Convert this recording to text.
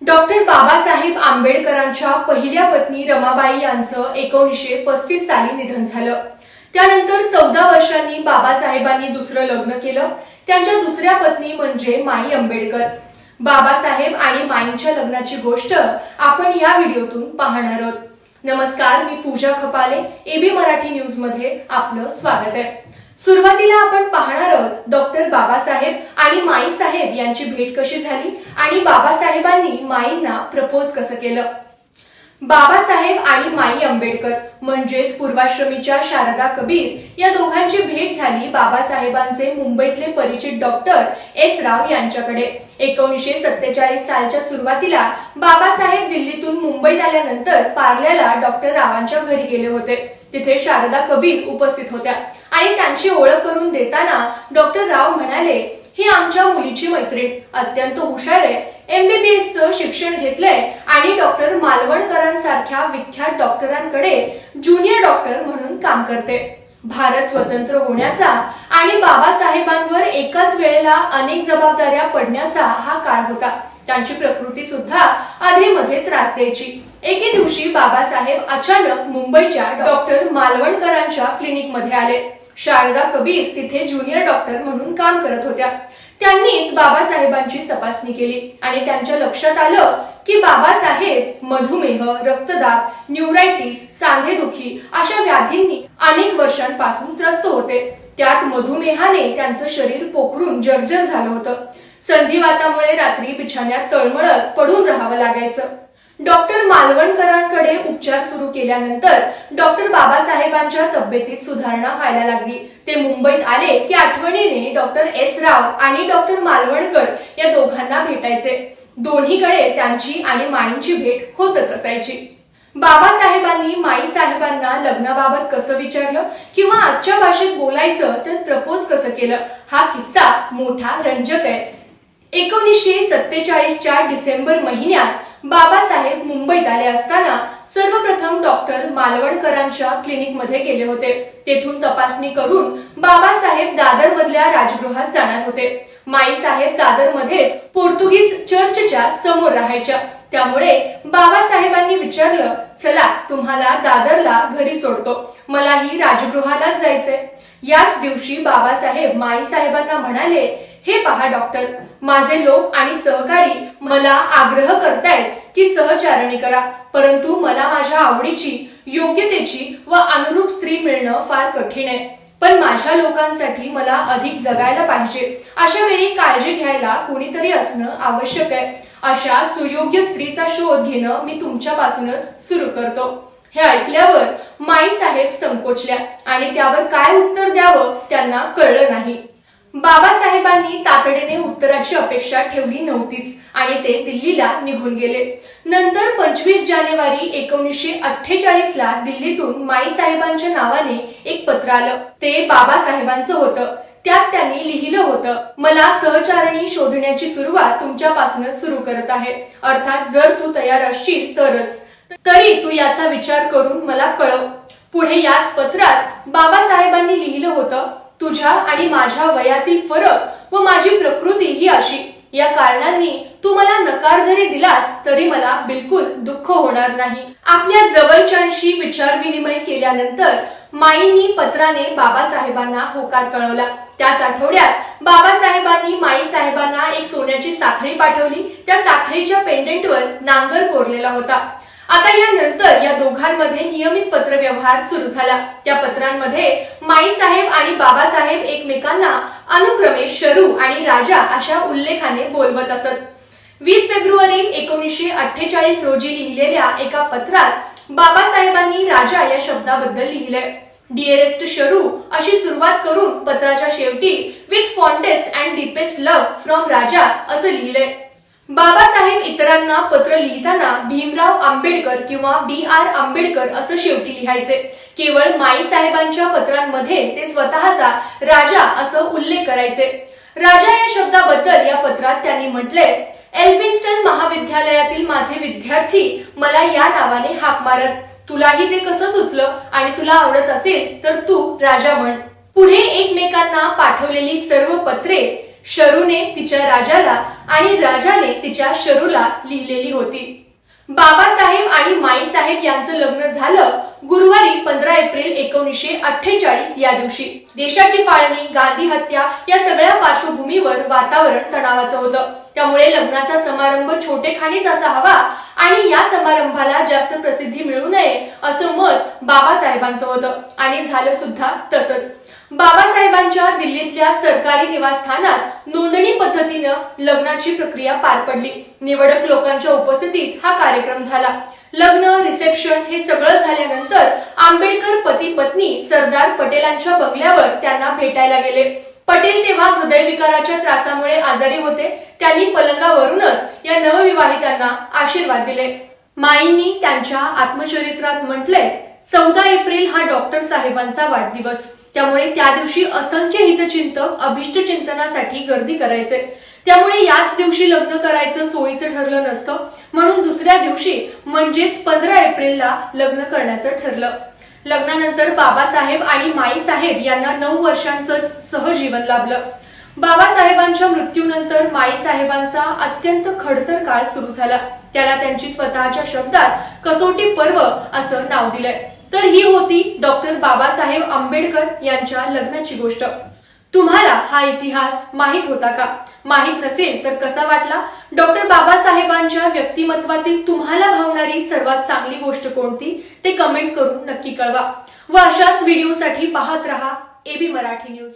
Doctor Babasaheb आंबेडकरांच्या पहिल्या पत्नी रमाबाई यांचं 1935 साली निधन झालं। त्यानंतर 14 वर्षांनी बाबासाहेबांनी दुसरं लग्न केलं। त्यांच्या दुसऱ्या पत्नी म्हणजे माई आंबेडकर। बाबासाहेब आणि माईंच्या लग्नाची गोष्ट आपण या व्हिडिओतून पाहणार आहोत। नमस्कार, मी पूजा खपाले, एबी मराठी न्यूज मध्ये आपलं स्वागत आहे। सुरुवातीला आपण पाहणार आहोत डॉक्टर बाबासाहेब आणि माई साहेब यांची भेट कशी झाली आणि बाबासाहेबांनी माईंना प्रपोज कसं केलं। बाबासाहेब आणि माई आंबेडकर म्हणजेच पूर्वाश्रमीच्या शारदा कबीर या दोघांची भेट झाली बाबासाहेबांचे मुंबईतले परिचित डॉक्टर एस राव यांच्याकडे। 1947 सालच्या सुरुवातीला बाबासाहेब दिल्लीतून मुंबईत आल्यानंतर पार्ल्याला डॉक्टर रावांच्या घरी गेले होते। तिथे शारदा कबीर उपस्थित होत्या आणि त्यांची ओळख करून देताना डॉक्टर राव म्हणाले, ही आमच्या मुलीची मैत्रीण अत्यंत हुशार आहे, MBBS चं शिक्षण घेतलंय आणि डॉक्टर मालवणकरांसारख्या विख्यात डॉक्टरांकडे ज्युनियर डॉक्टर म्हणून काम करते। भारत स्वतंत्र होण्याचा आणि बाबासाहेबांवर एकाच वेळेला अनेक जबाबदाऱ्या पडण्याचा हा काळ होता। त्यांची प्रकृती सुद्धा अधेमध्ये त्रास द्यायची। एके दिवशी बाबासाहेब अचानक मुंबईच्या डॉक्टर मालवणकरांच्या क्लिनिक मध्ये आले। शारदा कबीर तिथे ज्युनियर डॉक्टर म्हणून काम करत होत्या। त्यांनीच बाबासाहेबांची तपासणी केली आणि त्यांच्या लक्षात आलं की बाबासाहेब मधुमेह, रक्तदाब, न्यूरायटिस, सांधेदुखी अशा व्याधींनी अनेक वर्षांपासून त्रस्त होते। त्यात मधुमेहाने त्यांचं शरीर पोखरून जर्जर झालं होतं। संधिवातामुळे रात्री बिछाण्यात तळमळत पडून राहावं लागायचं। डॉक्टर मालवणकरांकडे उपचार सुरू केल्यानंतर डॉक्टर बाबासाहेबांच्या तब्येतीत सुधारणा व्हायला लागली। ते मुंबईत आले की आठवणीने डॉक्टर एस राव आणि डॉक्टर मालवणकर या दोघांना भेटायचे। दोन्हीकडे त्यांची आणि माईंची भेट होतच असायची। बाबासाहेबांनी माई साहेबांना लग्नाबाबत कसं विचारलं किंवा आजच्या भाषेत बोलायचं तर प्रपोज कसं केलं, हा किस्सा मोठा रंजक आहे। 1947 च्या डिसेंबर महिन्यात बाबासाहेब मुंबईत आले असताना सर्वप्रथम डॉक्टर मालवणकरांच्या क्लिनिक मध्ये गेले होते। तेथून तपासणी करून बाबासाहेब दादर मधल्या राजगृहात जाणार होते। माई साहेब दादर मध्येच पोर्तुगीज चर्चच्या समोर राहायच्या। त्यामुळे बाबासाहेबांनी विचारलं, चला तुम्हाला दादरला घरी सोडतो, मलाही राजगृहालाच जायचंय। याच दिवशी बाबासाहेब माई साहेबांना म्हणाले, हे पहा डॉक्टर, माझे लोक आणि सहकारी मला आग्रह करतायत की सहचारणी करा, परंतु मला माझ्या आवडीची, योग्यतेची व अनुरूप स्त्री मिळणं फार कठीण आहे। पण माझ्या लोकांसाठी मला अधिक जगायला पाहिजे। अशा वेळी काळजी घ्यायला कोणीतरी असणं आवश्यक आहे। अशा सुयोग्य स्त्रीचा शोध घेणं मी तुमच्यापासूनच सुरू करतो। हे ऐकल्यावर माई साहेब संकोचल्या आणि त्यावर काय उत्तर द्यावं त्यांना कळलं नाही। बाबासाहेबांनी तातडीने उत्तराची अपेक्षा ठेवली नव्हतीच आणि ते दिल्लीला निघून गेले। नंतर 25 जानेवारी 1948 ला दिल्लीतून माई साहेबांच्या नावाने एक पत्र आलं। ते बाबासाहेबांचं होतं। त्यात त्यांनी लिहिलं होतं, मला सहचारणी शोधण्याची सुरुवात तुमच्यापासूनच सुरू करत आहे। अर्थात जर तू तयार असशील तरच, तरी तू याचा विचार करून मला कळव। पुढे याच पत्रात बाबासाहेबांनी लिहिलं होतं, तुझ्या आणि माझ्या वयातील फरक व माझी प्रकृती ही अशी, या कारणांनी तू मला नकार जरी दिलास तरी मला बिलकुल दुःख होणार नाही। आपल्या जवळच्यांशी विचार विनिमय केल्यानंतर माईंनी पत्राने बाबासाहेबांना होकार कळवला। त्याच आठवड्यात बाबासाहेबांनी माई साहेबांना एक सोन्याची साखळी पाठवली। त्या साखळीच्या पेंडेंटवर नांगर कोरलेला होता। आता यानंतर या दोघांमध्ये नियमित पत्रव्यवहार सुरू झाला। त्या पत्रांमध्ये माई साहेब आणि बाबासाहेब एकमेकांना अनुक्रमे शरू आणि राजा अशा उल्लेखाने बोलवत असत। 20 फेब्रुवारी 1948 रोजी लिहिलेल्या एका पत्रात बाबासाहेबांनी राजा या शब्दाबद्दल लिहिलंय। डिअरेस्ट शरू अशी सुरुवात करून पत्राच्या शेवटी with fondest and deepest love from Raja असं लिहिलंय। बाबासाहेब इतरांना पत्र लिहिताना भीमराव आंबेडकर किंवा BR आंबेडकर असं शेवटी लिहायचे। केवळ माई साहेबांच्या पत्रांमध्ये ते स्वतःचा राजा असं उल्लेख करायचे। राजा या शब्दाबद्दल या पत्रात त्यांनी म्हटलंय, एल्फिन्स्टन महाविद्यालयातील माझे विद्यार्थी मला या नावाने हाक मारत। तुलाही ते कसं सुचलं आणि तुला आवडत असेल तर तू राजा म्हण। पुढे एकमेकांना पाठवलेली सर्व पत्रे शरूने तिच्या राजाला आणि राजाने तिच्या शरूला लिहिलेली होती. बाबासाहेब आणि माईसाहेब यांचं लग्न झालं गुरुवारी 15 एप्रिल 1948 या दिवशी. देशाची फाळणी, गांधी हत्या या सगळ्या पार्श्वभूमीवर वातावरण तणावाचं होतं. त्यामुळे लग्नाचा समारंभ छोटेखानीच असा हवा आणि या समारंभाला जास्त प्रसिद्धी मिळू नये असं मत बाबासाहेबांचं होतं आणि झालं सुद्धा तसंच. बाबासाहेबांच्या दिल्लीतल्या सरकारी निवासस्थानात नोंदणी पद्धतीनं लग्नाची प्रक्रिया पार पडली. निवडक लोकांच्या उपस्थितीत हा कार्यक्रम झाला. लग्न, रिसेप्शन हे सगळं झाल्यानंतर आंबेडकर पती पत्नी सरदार पटेलांच्या बंगल्यावर त्यांना भेटायला गेले. पटेल तेव्हा हृदयविकाराच्या त्रासामुळे आजारी होते. त्यांनी पलंगावरूनच या नवविवाहितांना आशीर्वाद दिले. माईंनी त्यांच्या आत्मचरित्रात म्हटलंय, 14 एप्रिल हा डॉक्टर साहेबांचा वाढदिवस. त्यामुळे त्या दिवशी असंख्य हितचिंतक अभिष्ट चिंतनासाठी गर्दी करायचे. त्यामुळे याच दिवशी लग्न करायचं सोयीचं ठरलं नसतं, म्हणून दुसऱ्या दिवशी म्हणजेच 15 एप्रिलला लग्न करण्याचं ठरलं. लग्नानंतर बाबासाहेब आणि माईसाहेब यांना 9 वर्षांचं सहजीवन लाभलं. बाबासाहेबांच्या मृत्यूनंतर माईसाहेबांचा अत्यंत खडतर काळ सुरू झाला. त्याला त्यांची स्वतःच्या शब्दात कसोटी पर्व असं नाव दिलंय. तर ही होती डॉक्टर बाबासाहेब आंबेडकर यांच्या लग्नाची गोष्ट. तुम्हाला हा इतिहास माहित होता का? माहित नसेल तर कसा वाटला? डॉक्टर बाबासाहेबांच्या व्यक्तिमत्वातील तुम्हाला भावणारी सर्वात चांगली गोष्ट कोणती ते कमेंट करून नक्की कळवा. व अशाच व्हिडिओसाठी पाहत रहा एबी मराठी न्यूज.